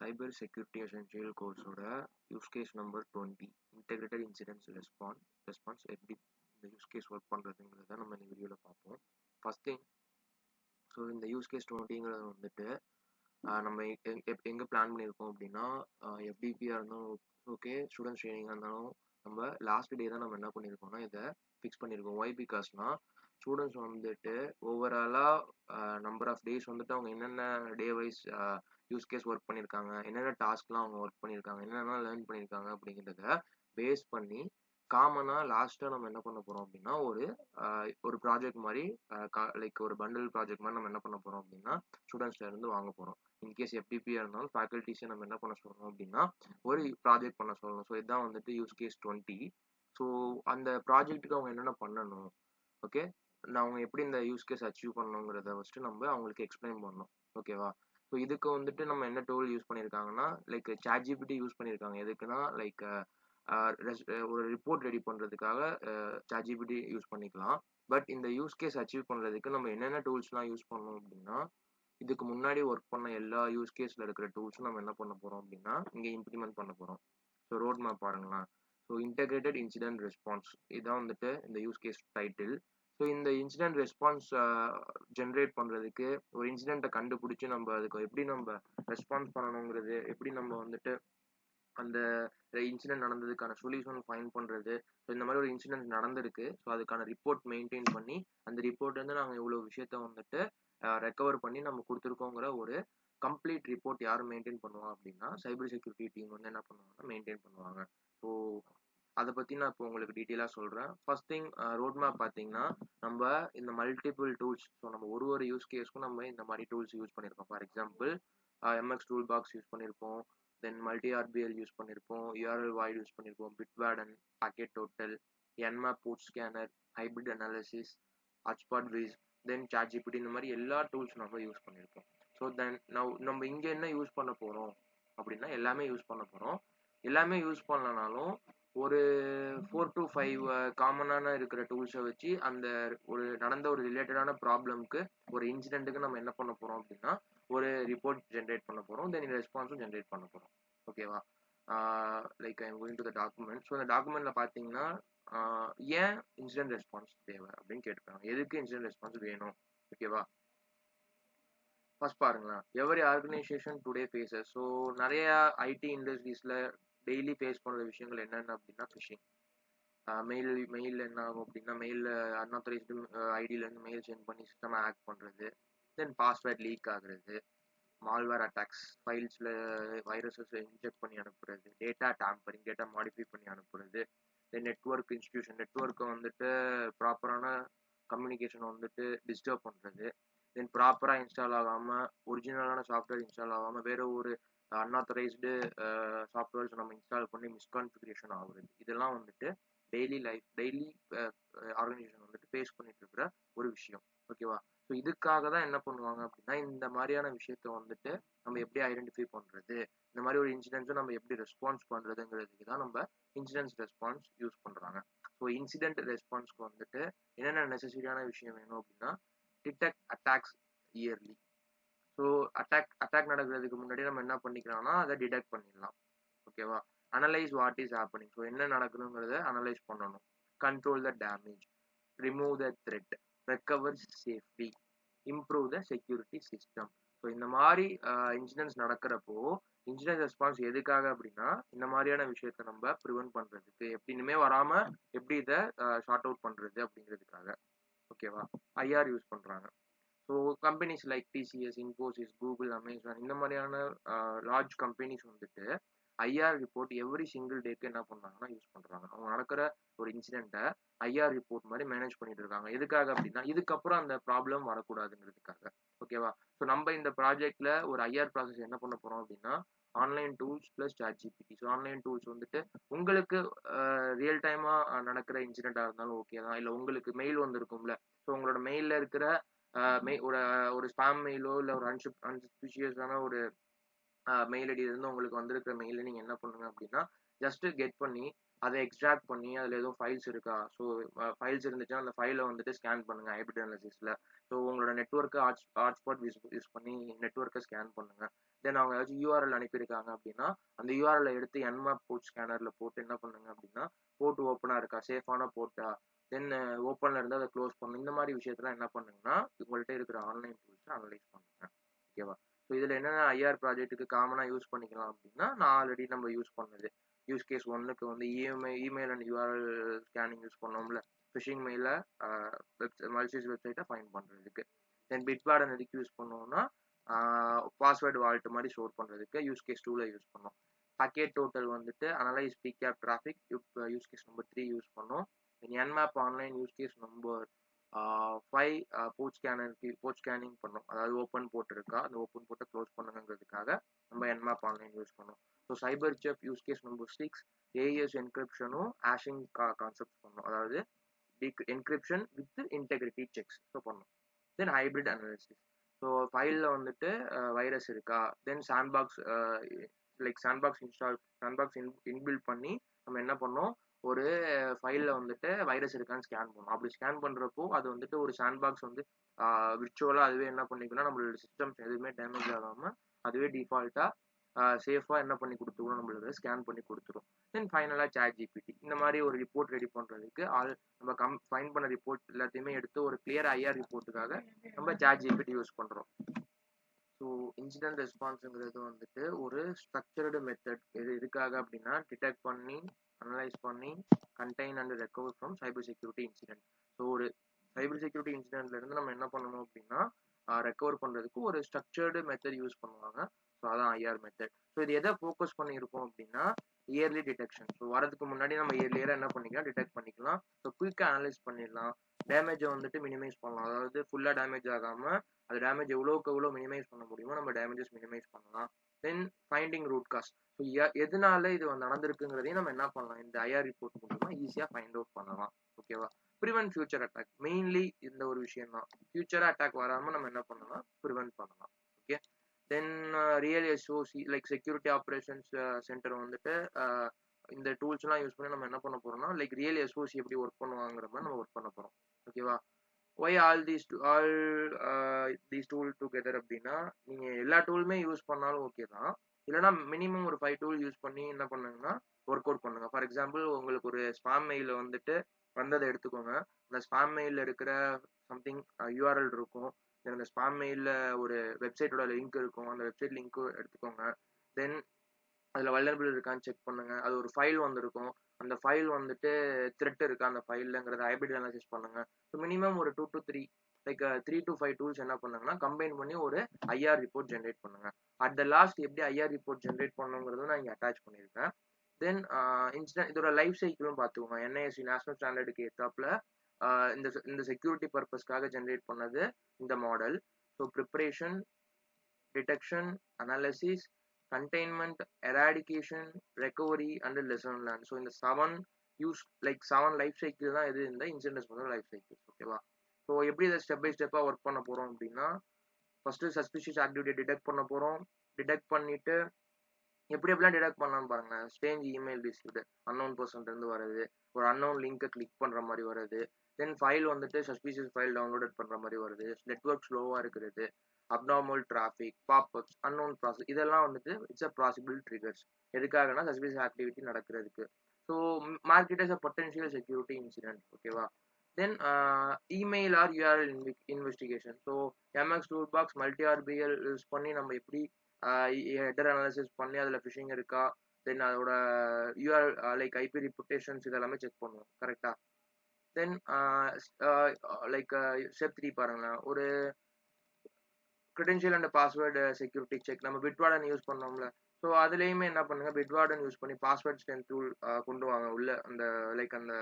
Cyber Security Essential கோர்ஸோட use case number 20 integrated incidents response எப்படி இந்த யூஸ் கேஸ் ஒர்க் பண்ணுறதுங்கிறத நம்ம இந்த வீடியோவில் பார்ப்போம். ஃபர்ஸ்ட் திங், ஸோ இந்த யூஸ் கேஸ் 20ங்கிறது வந்துட்டு நம்ம எங்கே பிளான் பண்ணியிருக்கோம் அப்படின்னா FDP-யாக இருந்தாலும் ஓகே, ஸ்டூடெண்ட்ஸ் ட்ரைனிங்காக இருந்தாலும் நம்ம லாஸ்ட் டே தான் நம்ம என்ன பண்ணியிருக்கோம்னா இதை ஃபிக்ஸ் பண்ணியிருக்கோம். ஒய் பிகாஸ்னா ஸ்டூடெண்ட்ஸ் வந்துட்டு ஓவராலாக நம்பர் ஆஃப் டேஸ் வந்துட்டு அவங்க என்னென்ன day wise use case work பண்ணியிருக்காங்க, என்னென்ன டாஸ்க்லாம் அவங்க ஒர்க் பண்ணியிருக்காங்க, என்னென்ன லேர்ன் பண்ணியிருக்காங்க அப்படிங்கிறத பேஸ் பண்ணி காமனாக லாஸ்ட்டாக நம்ம என்ன பண்ண போகிறோம் அப்படின்னா ஒரு ப்ராஜெக்ட் மாதிரி லைக் ஒரு பண்டில் ப்ராஜெக்ட் மாதிரி நம்ம என்ன பண்ண போகிறோம் அப்படின்னா ஸ்டூடெண்ட்ஸ்ல இருந்து வாங்க போகிறோம். இன்கேஸ் FDP-யாக இருந்தாலும் ஃபேக்கல்ட்டிஸை நம்ம என்ன பண்ண சொல்லணும் அப்படின்னா ஒரு ப்ராஜெக்ட் பண்ண சொல்லணும். ஸோ இதுதான் வந்துட்டு யூஸ் கேஸ் 20. ஸோ அந்த ப்ராஜெக்ட்டுக்கு அவங்க என்னென்ன பண்ணணும், ஓகே, அவங்க எப்படி இந்த யூஸ் கேஸ் அச்சீவ் பண்ணணுங்கிறத ஃபஸ்ட்டு நம்ம அவங்களுக்கு எக்ஸ்பிளைன் பண்ணணும். ஓகேவா? ஸோ இதுக்கு வந்துட்டு நம்ம என்ன டூல் யூஸ் பண்ணியிருக்காங்கன்னா லைக் ChatGPT யூஸ் பண்ணியிருக்காங்க. எதுக்குன்னா லைக் ஒரு ரிப்போர்ட் ரெடி பண்ணுறதுக்காக ChatGPT யூஸ் பண்ணிக்கலாம். பட் இந்த யூஸ் கேஸ் அச்சீவ் பண்ணுறதுக்கு நம்ம என்னென்ன டூல்ஸ்லாம் யூஸ் பண்ணணும் அப்படின்னா இதுக்கு முன்னாடி ஒர்க் பண்ண எல்லா யூஸ் கேஸில் இருக்கிற டூல்ஸும் நம்ம என்ன பண்ண போகிறோம் அப்படின்னா இங்கே இம்ப்ளிமெண்ட் பண்ண போகிறோம். ஸோ ரோட் மேப் பாருங்களேன். ஸோ இன்டெகிரேட்டட் இன்சிடென்ட் ரெஸ்பான்ஸ் இதான் வந்துட்டு இந்த யூஸ் கேஸ் டைட்டில். ஸோ இந்த இன்சிடென்ட் ரெஸ்பான்ஸ் ஜென்ரேட் பண்ணுறதுக்கு ஒரு இன்சிடென்ட்டை கண்டுபிடிச்சி நம்ம அதுக்கு எப்படி நம்ம ரெஸ்பான்ஸ் பண்ணணுங்கிறது, எப்படி நம்ம வந்துட்டு அந்த இன்சிடென்ட் நடந்ததுக்கான சொல்யூஷன் ஃபைண்ட் பண்ணுறது. ஸோ இந்த மாதிரி ஒரு இன்சிடென்ட் நடந்திருக்கு, ஸோ அதுக்கான ரிப்போர்ட் மெயின்டைன் பண்ணி அந்த ரிப்போர்ட் வந்து நாங்கள் இவ்வளோ விஷயத்த வந்துட்டு ரெக்கவர் பண்ணி நம்ம கொடுத்துருக்கோங்கிற ஒரு கம்ப்ளீட் ரிப்போர்ட் யார் மெயின்டைன் பண்ணுவாங்க அப்படின்னா சைபர் செக்யூரிட்டி டீம் வந்து என்ன பண்ணுவாங்கன்னா மெயின்டைன் பண்ணுவாங்க. ஸோ அதை பற்றி நான் இப்போ உங்களுக்கு டீட்டெயிலாக சொல்கிறேன். ஃபர்ஸ்ட் திங், ரோட் மேப் பார்த்தீங்கன்னா நம்ம இந்த மல்டிபிள் டூல்ஸ், ஸோ நம்ம ஒரு யூஸ் கேஸ்க்கும் நம்ம இந்த மாதிரி டூல்ஸ் யூஸ் பண்ணியிருக்கோம். For example MX tool box use பண்ணியிருப்போம், தென் மல்டி RBL யூஸ் பண்ணியிருப்போம், URL வாய்ட் யூஸ் பண்ணியிருப்போம், Bitwarden, packet total, Nmap port scanner, hybrid analysis, hotspot viz, then ChatGPT, இந்த மாதிரி எல்லா டூல்ஸ் நம்ம யூஸ் பண்ணியிருக்கோம். ஸோ தென் நம்ம இங்கே என்ன யூஸ் பண்ண போகிறோம் அப்படின்னா எல்லாமே யூஸ் பண்ண போகிறோம். எல்லாமே யூஸ் பண்ணலனாலும் ஒரு 4 to 5 காமனான இருக்கிற டூல்ஸை வச்சு அந்த நடந்த ஒரு ரிலேட்டடான ப்ராப்ளம்க்கு ஒரு இன்சிடென்ட்டுக்கு நம்ம என்ன பண்ண போகிறோம் அப்படின்னா ஒரு ரிப்போர்ட் ஜென்ரேட் பண்ண போகிறோம், தென் ரெஸ்பான்ஸும் ஜென்ரேட் பண்ண போகிறோம். ஓகேவா? Like I am going to the document. So அந்த டாக்குமெண்ட்டில் பார்த்தீங்கன்னா ஏன் இன்சிடென்ட் ரெஸ்பான்ஸ் தேவை அப்படின்னு கேட்டுருக்காங்க. எதுக்கு இன்சிடென்ட் ரெஸ்பான்ஸ் வேணும்? ஓகேவா? ஃபர்ஸ்ட் பாருங்களேன், every organisation today faces. So நிறைய IT இண்டஸ்ட்ரீஸில் டெய்லி ஃபேஸ் பண்ணுற விஷயங்கள் என்னென்ன அப்படின்னா ஃபிஷிங். மெயில் என்ன ஆகும் அப்படின்னா மெயிலில் அன்ஆத்தரைஸ்டு ஐடியிலேருந்து மெயில் சென்ட் பண்ணி சிஸ்டமை ஹேக் பண்ணுறது, தென் பாஸ்வேர்ட் லீக் ஆகுறது, மால்வேர் அட்டாக்ஸ், ஃபைல்ஸில் வைரஸஸ் இன்ஜெக்ட் பண்ணி அனுப்புறது, டேட்டா டேம்பரிங், டேட்டா மாடிஃபை பண்ணி அனுப்புறது, தென் நெட்ஒர்க்கை வந்துட்டு ப்ராப்பரான கம்யூனிகேஷனை வந்துட்டு டிஸ்டர்ப் பண்ணுறது, தென் ப்ராப்பராக இன்ஸ்டால் ஆகாமல் ஒரிஜினலான சாஃப்ட்வேர் இன்ஸ்டால் ஆகாமல் வேற ஒரு அன்ஆத்தரைஸ்டு சாஃப்ட்வேர்ஸ் நம்ம இன்ஸ்டால் பண்ணி மிஸ்கான்ஃபிகரேஷன் ஆகுறது. இதெல்லாம் வந்துட்டு டெய்லி ஆர்கனைசேஷன் வந்துட்டு ஃபேஸ் பண்ணிட்டு இருக்கிற ஒரு விஷயம். ஓகேவா? ஸோ இதுக்காக தான் என்ன பண்ணுவாங்க அப்படின்னா இந்த மாதிரியான விஷயத்த வந்துட்டு நம்ம எப்படி ஐடென்டிஃபை பண்ணுறது, இந்த மாதிரி ஒரு இன்சிடென்ட்ஸை நம்ம எப்படி ரெஸ்பான்ஸ் பண்ணுறதுங்கிறதுக்கு தான் நம்ம இன்சிடென்ட்ஸ் ரெஸ்பான்ஸ் யூஸ் பண்ணுறாங்க. ஸோ இன்சிடென்ட் ரெஸ்பான்ஸ்க்கு வந்துட்டு என்னென்ன நெசசரியான விஷயம் வேணும் அப்படின்னா detect attacks early. So attack நடக்கிறதுக்கு முன்னாடி நம்ம என்ன பண்ணிக்கலாம்னா அதை டிடெக்ட் பண்ணிடலாம். ஓகேவா? Analyse what is happening. So என்ன நடக்கணுங்கிறத அனலைஸ் பண்ணணும். Control the damage, remove the threat, recover safety, improve the security system. So இந்த மாதிரி இன்சிடென்ட்ஸ் நடக்கிறப்போ இன்சிடென்ட் ரெஸ்பான்ஸ் எதுக்காக அப்படின்னா இந்த மாதிரியான விஷயத்த நம்ம ப்ரிவென்ட் பண்ணுறதுக்கு, எப்படி இனிமே வராமல் எப்படி இதை ஷார்ட் அவுட் பண்ணுறது அப்படிங்கிறதுக்காக. ஓகேவா? IR யூஸ் பண்ணுறாங்க. So companies like TCS, Infosys, Google, Amazon, இந்த மாதிரியான லார்ஜ் கம்பெனிஸ் வந்துட்டு IR ரிப்போர்ட் எவ்ரி சிங்கிள் டேக்கு என்ன பண்ணுறாங்கன்னா யூஸ் பண்ணுறாங்க. அவங்க நடக்கிற ஒரு இன்சிடென்ட்டை IR ரிப்போர்ட் மாதிரி மேனேஜ் பண்ணிட்டு இருக்காங்க. எதுக்காக அப்படின்னா இதுக்கப்புறம் அந்த ப்ராப்ளம் வரக்கூடாதுங்கிறதுக்காக. ஓகேவா? ஸோ நம்ம இந்த ப்ராஜெக்ட்ல ஒரு IR ப்ராசஸ் என்ன பண்ண போகிறோம் அப்படின்னா online tools plus ChatGPT. So online tools வந்துட்டு உங்களுக்கு ரியல் டைமாக நடக்கிற இன்சிடென்ட்டாக இருந்தாலும் ஓகே தான், இல்லை உங்களுக்கு மெயில் வந்துருக்கும்ல, ஸோ உங்களோட மெயிலில் இருக்கிற ஒரு ஸ்பாம் மெயிலோ இல்லை ஒரு அன்சஸ்பிஷியஸான ஒரு மெயில் ஐடி இருந்து உங்களுக்கு வந்திருக்கிற மெயிலை நீங்கள் என்ன பண்ணுங்க அப்படின்னா ஜஸ்ட் கெட் பண்ணி அதை எக்ஸ்ட்ராக்ட் பண்ணி அதில் எதுவும் ஃபைல்ஸ் இருக்கா, ஸோ ஃபைல்ஸ் இருந்துச்சுன்னா அந்த ஃபைலை வந்துட்டு ஸ்கேன் பண்ணுங்க ஹைப்ரிட் அனாலிசிஸில். ஸோ உங்களோட நெட்ஒர்க்கை ஹாட்ஸ்பாட் யூஸ் பண்ணி நெட்ஒர்க்கை ஸ்கேன் பண்ணுங்க. தென் அவங்க ஏதாச்சும் யூஆர்எல் அனுப்பியிருக்காங்க அப்படின்னா அந்த யூஆர்எல் எடுத்து என்மாப் போர்ட் ஸ்கேனரில் போட்டு என்ன பண்ணுங்க அப்படின்னா போர்ட் ஓப்பனாக இருக்கா, சேஃபான போர்ட்டா, தென் ஓப்பனில் இருந்து அதை க்ளோஸ் பண்ணணும். இந்த மாதிரி விஷயத்தெல்லாம் என்ன பண்ணுங்கன்னா உங்கள்கிட்ட இருக்கிற ஆன்லைன் டூல்ஸை அனலைஸ் பண்ணுங்க. ஓகேவா? ஸோ இதில் என்னென்ன ஐஆர் ப்ராஜெக்ட்டுக்கு காமனாக யூஸ் பண்ணிக்கலாம் அப்படின்னா நான் ஆல்ரெடி நம்ம யூஸ் பண்ணது யூஸ் கேஸ் 1க்கு வந்து email and URL scanning use பண்ணோம்ல, ஃபிஷிங் மெயிலில் மல்சிஸ் வெப்சைட்டை ஃபைண்ட் பண்ணுறதுக்கு. தென் பிட்வார்டன் எதுக்கு யூஸ் பண்ணோம்னா பாஸ்வேர்டு வால்ட் மாதிரி ஸ்டோர் பண்ணுறதுக்கு யூஸ் கேஸ் 2ல் யூஸ் பண்ணோம். packet total வந்துட்டு analyze pcap traffic use case number 3 use பண்ணோம். nmap online use case number 5 port scanning பண்ணோம். அதாவது ஓப்பன் போர்ட் இருக்கா, அந்த ஓப்பன் போர்ட்டை க்ளோஸ் பண்ணுங்கிறதுக்காக நம்ம nmap ஆன்லைன் யூஸ் பண்ணோம். So cyber chef use case number 6 AES என்கிரிப்ஷனும் ஹேஷிங் கான்செப்ட் பண்ணோம். அதாவது encryption with integrity checks so பண்ணோம். Then hybrid analysis. ஸோ ஃபைலில் வந்துட்டு வைரஸ் இருக்கா, தென் சாண்ட்பாக்ஸ் சாண்ட்பாக்ஸ் இன்பில்ட் பண்ணி நம்ம என்ன பண்ணோம், ஒரு ஃபைலில் வந்துட்டு வைரஸ் இருக்கான்னு ஸ்கேன் பண்ணோம். அப்படி ஸ்கேன் பண்ணுறப்போ அது வந்துட்டு ஒரு சாண்ட்பாக்ஸ் வந்து விர்ச்சுவலாக அதுவே என்ன பண்ணிக்கணும், நம்மளோட சிஸ்டம்ஸ் எதுவுமே டேமேஜ் ஆகாமல் அதுவே டிஃபால்ட்டாக சேஃபாக என்ன பண்ணி கொடுத்துக்கணும், நம்மளுக்கு ஸ்கேன் பண்ணி கொடுத்துரும். தென் ஃபைனலாக சாட் ஜிபிடி. இந்த மாதிரி ஒரு ரிப்போர்ட் ரெடி பண்ணுறதுக்கு நம்ம ஃபைன் பண்ண ரிப்போர்ட் எல்லாத்தையுமே எடுத்து ஒரு கிளியர் ஐஆர் ரிப்போர்ட்டுக்காக நம்ம சாட் ஜிபிடி யூஸ் பண்ணுறோம். ஸோ இன்சிடென்ட் ரெஸ்பான்ஸுங்கிறது வந்துட்டு ஒரு ஸ்ட்ரக்சர்டு மெத்தட். இது எதுக்காக அப்படின்னா டிடெக்ட் பண்ணி, அனலைஸ் பண்ணி, contain and recover from cyber security incident. So ஒரு சைபர் செக்யூரிட்டி இன்சிடென்ட்லேருந்து நம்ம என்ன பண்ணணும் அப்படின்னா ரெக்கவர் பண்ணுறதுக்கு ஒரு ஸ்ட்ரக்சர்டு மெத்தட் யூஸ் பண்ணுவாங்க. ஸோ அதான் ஐஆர் மெத்தட். ஸோ இது எதை ஃபோக்கஸ் பண்ணியிருக்கோம் அப்படின்னா இயர்லி டிடெக்ஷன். ஸோ வரதுக்கு முன்னாடி நம்ம இயர்லியராக என்ன பண்ணிக்கலாம், டிடெக்ட் பண்ணிக்கலாம். ஸோ குயிக்காக அனலைஸ் பண்ணிடலாம், டேமேஜை வந்துட்டு மினிமைஸ் பண்ணலாம். அதாவது ஃபுல்லாக டேமேஜ் ஆகாமல் அது டேமேஜ் எவ்வளோக்கு எவ்வளோ மினிமைஸ் பண்ண முடியுமோ நம்ம டேமேஜஸ் மினிமைஸ் பண்ணலாம். தென் ஃபைண்டிங் ரூட் காஸ். ஸோ எதனால இது நடந்திருக்குங்கிறதையும் நம்ம என்ன பண்ணலாம், இந்த ஐஆர் ரிப்போர்ட் மூலமாக ஈஸியாக ஃபைண்ட் அவுட் பண்ணலாம். ஓகேவா? Prevent future attack. மெயின்லி இந்த ஒரு விஷயம் தான், ஃபியூச்சர் அட்டாக் வராமல் நம்ம என்ன பண்ணலாம், ப்ரிவென்ட் பண்ணலாம். Okay. Then real SOC like security operations centre வந்துட்டு இந்த டூல்ஸ்லாம் யூஸ் பண்ணி நம்ம என்ன பண்ண போறோம்னா லைக் ரியல் எஸ்ஓசி எப்படி ஒர்க் பண்ணுவாங்கிற மாதிரி நம்ம ஒர்க் பண்ண போறோம். ஓகேவா? Why all these tool together அப்படின்னா நீங்க எல்லா டூலுமே யூஸ் பண்ணாலும் ஓகே தான், இல்லைனா மினிமம் ஒரு 5 டூல் யூஸ் பண்ணி என்ன பண்ணுங்கன்னா ஒர்க் அவுட் பண்ணுங்க. ஃபார் எக்ஸாம்பிள் உங்களுக்கு ஒரு ஸ்பாம் மெயில் வந்துட்டு வந்ததை எடுத்துக்கோங்க. அந்த ஸ்பாம் மெயிலில் இருக்கிற சம்திங் யூஆர்எல் இருக்கும், அந்த ஸ்பாம் மெயிலில் ஒரு வெப்சைட்டோட லிங்க் இருக்கும், அந்த வெப்சைட் லிங்க் எடுத்துக்கோங்க. தென் அதில் வல்னரபிள் இருக்கான்னு செக் பண்ணுங்க. அது ஒரு ஃபைல் வந்திருக்கும், அந்த ஃபைல் வந்துட்டு த்ரெட் இருக்கா அந்த ஃபைலுங்கிறத ஹைப்ரிட் அனாலிசிஸ் பண்ணுங்க. ஸோ மினிமம் ஒரு 2 to 3 லைக் 3 to 5 டூல்ஸ் என்ன பண்ணுங்கன்னா கம்பைன் பண்ணி ஒரு ஐஆர் ரிப்போர்ட் ஜென்ரேட் பண்ணுங்க. அட் த லாஸ்ட் எப்படி ஐஆர் ரிப்போர்ட் ஜென்ரேட் பண்ணுங்கிறதும் நான் இங்கே அட்டாச் பண்ணியிருக்கேன். தென் இன்சிடென்ட் இதோட லைஃப் சைக்கிளும் பார்த்துக்கோங்க. என்ஐஎஸ்சி நேஷனல் ஸ்டாண்டர்டுக்கு ஏற்றாப்புல இந்த செக்யூரிட்டி பர்பஸ்க்காக ஜென்ரேட் பண்ணது இந்த model. So preparation, detection, analysis, containment, eradication, recovery and lesson learned. So இந்த 7 லைஃப் சைக்கிள் தான் இது இந்த இன்சிடென்ட் ரெஸ்பான்ஸ் லைஃப் சைக்கிள். ஓகேவா? ஸோ எப்படி இதை ஸ்டெப் பை ஸ்டெப்பாக ஒர்க் பண்ண போகிறோம் அப்படின்னா ஃபர்ஸ்ட் சஸ்பிஷியஸ் ஆக்டிவிட்டி டிடெக்ட் பண்ண போகிறோம். டிடெக்ட் பண்ணிட்டு எப்படியெல்லாம் டிடெக்ட் பண்ணலான்னு பாருங்க. ஸ்ட்ரேஞ்ச் இமெயில் ரிசீவ்டு, அன்னோன் பர்சன்லேருந்து வருது, ஒரு அன்னோன் லிங்கை கிளிக் பண்ணுற மாதிரி வருது, தென் ஃபைல் வந்துட்டு சஸ்பிஷியஸ் ஃபைல் டவுன்லோட் பண்ணுற மாதிரி வருது, நெட்ஒர்க் ஸ்லோவாக இருக்கிறது, abnormal traffic, popups, unknown process, இதெல்லாம் வந்துட்டு இட்ஸ் அ பாசிபிள் ட்ரிகர்ஸ். எதுக்காகனா சஸ்பிஷியஸ் ஆக்டிவிட்டி நடக்கிறதுக்கு. So market is a potential security incident. ஓகேவா? Then email or URL investigation. So MX tool box multi RBL use பண்ணி நம்ம எப்படி ஹெடர் அனாலிசிஸ் பண்ணி அதில் ஃபிஷிங் இருக்கா, தென் அதோட யூஆர் லைக் ஐபி ரிப்புட்டேஷன்ஸ் இதெல்லாமே செக் பண்ணுவோம். கரெக்டாக? தென் லைக் ஸ்டெப் 3 பாருங்களேன், ஒரு credential and password security check. நம்ம பிட்வார்டன் யூஸ் பண்ணோம்ல, ஸோ அதுலேயுமே என்ன பண்ணுங்க, பிட்வார்டன் யூஸ் பண்ணி பாஸ்வேர்ட் ஸ்ட்ரென்த் டூல் கொண்டு வாங்க உள்ள. அந்த லைக் அந்த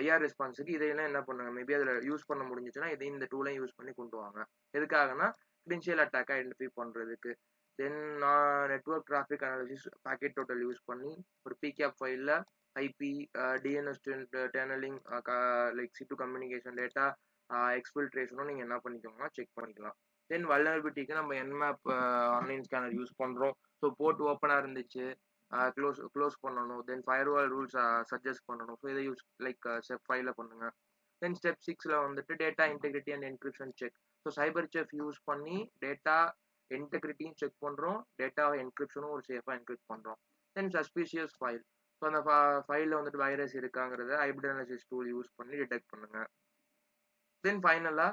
ஐஆர் ரெஸ்பான்ஸுக்கு இதையெல்லாம் என்ன பண்ணுங்க, மேபி அதில் யூஸ் பண்ண முடிஞ்சிச்சுன்னா இதையும் இந்த டூலையும் யூஸ் பண்ணி கொண்டு வாங்க. எதுக்காகனா credential அட்டாக் ஐடென்டிஃபை பண்ணுறதுக்கு. Then network traffic analysis packet total use பண்ணி ஒரு பிகேப் ஃபைலில் IP, DNS tunneling, like C2 communication data எக்ஸ்ஃபில்ட்ரேஷனும் நீங்கள் என்ன பண்ணிக்கோங்கன்னா செக் பண்ணிக்கலாம். தென் வல்னரபிலிட்டிக்கு நம்ம என்மேப் ஆன்லைன் ஸ்கேனர் யூஸ் பண்ணுறோம். ஸோ போர்ட் ஓப்பனாக இருந்துச்சு, க்ளோஸ் பண்ணணும். தென் ஃபயர்வால் ரூல்ஸ் சஜஸ்ட் பண்ணணும். ஸோ இதை யூஸ் லைக் ஸ்டெப் 5ல பண்ணுங்க. தென் ஸ்டெப் 6ல வந்துட்டு data integrity and encryption check. So cyber chef use பண்ணி டேட்டா இன்டெகிரிட்டியும் செக் பண்ணுறோம், டேட்டாவை என்கிரிப்ஷனும் ஒரு சேஃபாக என்கிரிப்ட் பண்ணுறோம். தென் சஸ்பீஷியஸ் ஃபைல். ஸோ அந்த ஃபைலில் வந்துட்டு வைரஸ் இருக்காங்கிறத ஹைப்ரிட் அனாலிசிஸ் டூல் யூஸ் பண்ணி டிடெக்ட் பண்ணுங்க. தென் ஃபைனலாக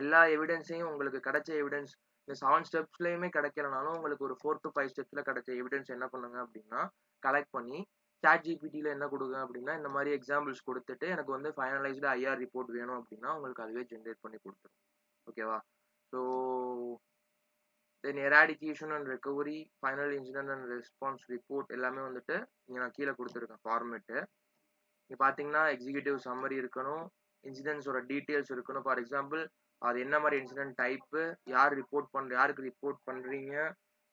எல்லா எவிடன்ஸையும் உங்களுக்கு கிடைச்ச எவிடன்ஸ் இந்த 7 ஸ்டெப்ஸ்லையுமே கிடைக்கலனாலும் உங்களுக்கு ஒரு 4 to 5 ஸ்டெப்ஸில் கிடைச்ச எவிடன்ஸ் என்ன பண்ணுங்க அப்படின்னா கலெக்ட் பண்ணி ChatGPT என்ன கொடுங்க அப்படின்னா இந்த மாதிரி எக்ஸாம்பிள்ஸ் கொடுத்துட்டு எனக்கு வந்து ஃபைனலைஸ்டு ஐஆர் ரிப்போர்ட் வேணும் அப்படின்னா உங்களுக்கு அதுவே ஜென்ரேட் பண்ணி கொடுத்துரும். ஓகேவா? So then eradication and recovery, final incident and response report எல்லாமே வந்துட்டு இங்கே நான் கீழே கொடுத்துருக்கேன் ஃபார்மேட்டு. இங்கே பார்த்தீங்கன்னா எக்ஸிக்யூட்டிவ் சம்மரி இருக்கணும், இன்சிடென்ட்ஸோட டீட்டெயில்ஸ் இருக்கணும். ஃபார் எக்ஸாம்பிள் அது என்ன மாதிரி இன்சிடென்ட் டைப்பு, யாருக்கு ரிப்போர்ட் பண்ணுறீங்க,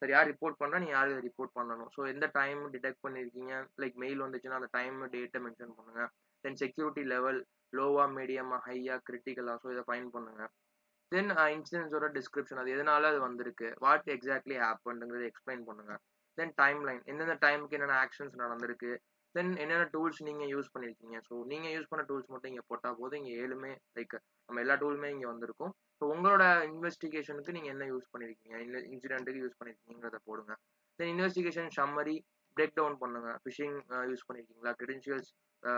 சரி யார் ரிப்போர்ட் பண்ணால் நீங்கள் யாருக்கு ரிப்போர்ட் பண்ணணும், ஸோ எந்த டைம் டிடெக்ட் பண்ணியிருக்கீங்க, லைக் மெயில் வந்துச்சுன்னா அந்த டைம் டேட்டை மென்ஷன் பண்ணுங்கள். தென் செக்யூரிட்டி லெவல் லோவா, மீடியமா, ஹையா, கிரிட்டிக்கலா, ஸோ இதை ஃபைன் பண்ணுங்கள். தென் இன்சிடென்ட்ஸோட டிஸ்கிரிப்ஷன், அது எதனால அது வந்திருக்கு, வாட் எக்ஸாக்ட்லி ஹேப்பன்ங்கிறத எக்ஸ்பிளைன் பண்ணுங்க. தென் டைம் லைன், எந்தெந்த டைமுக்கு என்னென்ன ஆக்ஷன்ஸ் நடந்திருக்கு, தென் என்னென்ன டூல்ஸ் நீங்கள் யூஸ் பண்ணியிருக்கீங்க. ஸோ நீங்கள் யூஸ் பண்ண டூல்ஸ் மட்டும் இங்கே போட்டால் போதும். இங்கே 7மே லைக் நம்ம எல்லா டூலுமே இங்கே வந்திருக்கும். ஸோ உங்களோட இன்வெஸ்டிகேஷனுக்கு நீங்கள் என்ன யூஸ் பண்ணியிருக்கீங்க, இன்சிடென்ட்டுக்கு யூஸ் பண்ணியிருக்கீங்கிறத போடுங்க. தென் இன்வெஸ்டிகேஷன் சம்மரி பிரேக் டவுன் பண்ணுங்க. ஃபிஷிங் யூஸ் பண்ணியிருக்கீங்களா, கிரெடென்ஷியல்ஸ்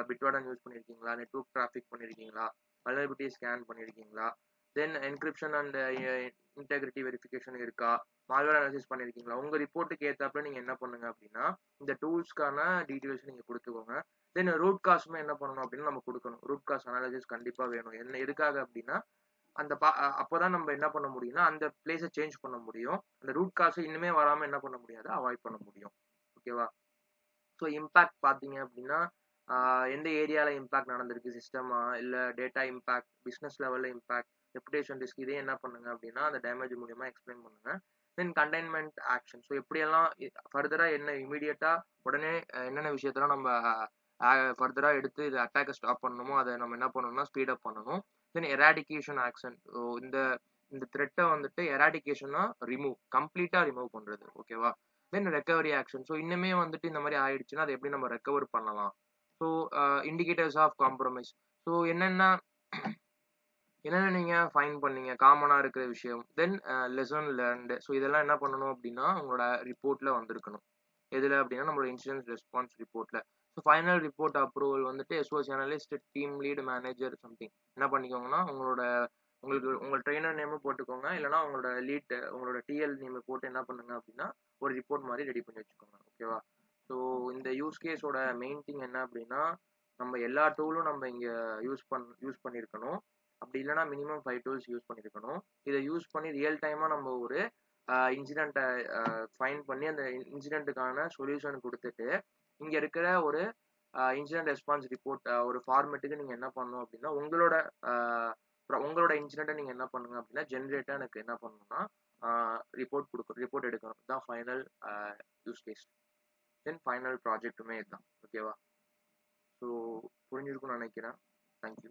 பிட்வார்டன் யூஸ் பண்ணியிருக்கீங்களா, நெட்வொர்க் டிராஃபிக் பண்ணியிருக்கீங்களா, வல்னரபிலிட்டி ஸ்கேன் பண்ணியிருக்கீங்களா, தென் என்கிரிப்ஷன் அண்ட் இன்டெகிரிட்டி வெரிஃபிகேஷன் இருக்கா, மால்வேர் அனாலிசிஸ் பண்ணியிருக்கீங்களா. உங்கள் ரிப்போர்ட்டுக்கு ஏற்றாப்புல நீங்கள் என்ன பண்ணுங்க அப்படின்னா இந்த டூல்ஸ்க்கான டீட்டெயில்ஸ் நீங்கள் கொடுத்துக்கோங்க. தென் ரூட் காசுமே என்ன பண்ணணும் அப்படின்னு நம்ம கொடுக்கணும். ரூட் காஸ் அனாலிசிஸ் கண்டிப்பாக வேணும். என்ன எதுக்காக அப்படின்னா அந்த அப்போதான் நம்ம என்ன பண்ண முடியும்னா அந்த பிளேஸை சேஞ்ச் பண்ண முடியும். அந்த ரூட் காசு இன்னுமே வராமல் என்ன பண்ண முடியாது, அவாய்ட் பண்ண முடியும். ஓகேவா? ஸோ இம்பேக்ட் பார்த்தீங்க அப்படின்னா எந்த ஏரியாவில் இம்பேக்ட் நடந்திருக்கு, சிஸ்டமா இல்லை டேட்டா இம்பேக்ட், பிஸ்னஸ் லெவலில் இம்பேக்ட், ரெப்புடேஷன் ரிஸ்க், இதே என்ன பண்ணுங்க அப்படின்னா அந்த டேமேஜ் மூலியமாக எக்ஸ்பிளைன் பண்ணுங்க. தென் கண்டெய்ன்மெண்ட் ஆக்ஷன், ஸோ எப்படியெல்லாம் ஃபர்தராக என்ன இமீடியட்டாக உடனே என்னென்ன விஷயத்தெல்லாம் நம்ம ஃபர்தராக எடுத்து இது அட்டாக்கை ஸ்டாப் பண்ணணுமோ அதை நம்ம என்ன பண்ணணும்னா ஸ்பீடப் பண்ணணும். தென் எராடிகேஷன் ஆக்ஷன், ஸோ இந்த த்ரெட்டை வந்துட்டு எராடிகேஷனா கம்ப்ளீட்டாக ரிமூவ் பண்ணுறது. ஓகேவா? தென் ரெக்கவரி ஆக்ஷன், ஸோ இன்னுமே வந்துட்டு இந்த மாதிரி ஆயிடுச்சுன்னா அதை எப்படி நம்ம ரெக்கவர் பண்ணலாம். So indicators of compromise, so என்னென்ன நீங்கள் ஃபைன் பண்ணீங்க, காமனாக இருக்கிற விஷயம். தென் லெசன் லேர்ன்டு, ஸோ இதெல்லாம் என்ன பண்ணணும் அப்படின்னா உங்களோட ரிப்போர்ட்டில் வந்திருக்கணும். எதில் அப்படின்னா நம்மளோட இன்சிடென்ட் ரெஸ்பான்ஸ் ரிப்போர்ட்டில். ஸோ ஃபைனல் ரிப்போர்ட் அப்ரூவல் வந்துட்டு SOC analyst, team lead, manager something என்ன பண்ணிக்கோங்கன்னா உங்கள் ட்ரெயினர் நேமும் போட்டுக்கோங்க, இல்லைனா உங்களோட டிஎல் நேம் போட்டு என்ன பண்ணுங்க அப்படின்னா ஒரு ரிப்போர்ட் மாதிரி ரெடி பண்ணி வச்சுக்கோங்க. ஓகேவா? ஸோ இந்த யூஸ் கேஸோட மெயின் திங் என்ன அப்படின்னா நம்ம எல்லா டூலும் நம்ம இங்கே யூஸ் பண்ணியிருக்கணும். அப்படி இல்லைனா மினிமம் 5 டூல்ஸ் யூஸ் பண்ணியிருக்கணும். இதை யூஸ் பண்ணி ரியல் டைமாக நம்ம ஒரு இன்சிடென்ட்டை ஃபைன் பண்ணி அந்த இன்சிடென்ட்டுக்கான சொல்யூஷன் கொடுத்துட்டு இங்கே இருக்கிற ஒரு இன்சிடென்ட் ரெஸ்பான்ஸ் ரிப்போர்ட் ஒரு ஃபார்மேட்டுக்கு நீங்கள் என்ன பண்ணணும் அப்படின்னா உங்களோட இன்சிடென்ட்டை நீங்கள் என்ன பண்ணுங்க அப்படின்னா ஜென்ரேட்டாக எனக்கு என்ன பண்ணணும்னா ரிப்போர்ட் எடுக்கணும். இதுதான் final use case. Then final ப்ராஜெக்ட்டுமே இதுதான். ஓகேவா? ஸோ புரிஞ்சிருக்கும்னு நினைக்கிறேன். தேங்க்யூ.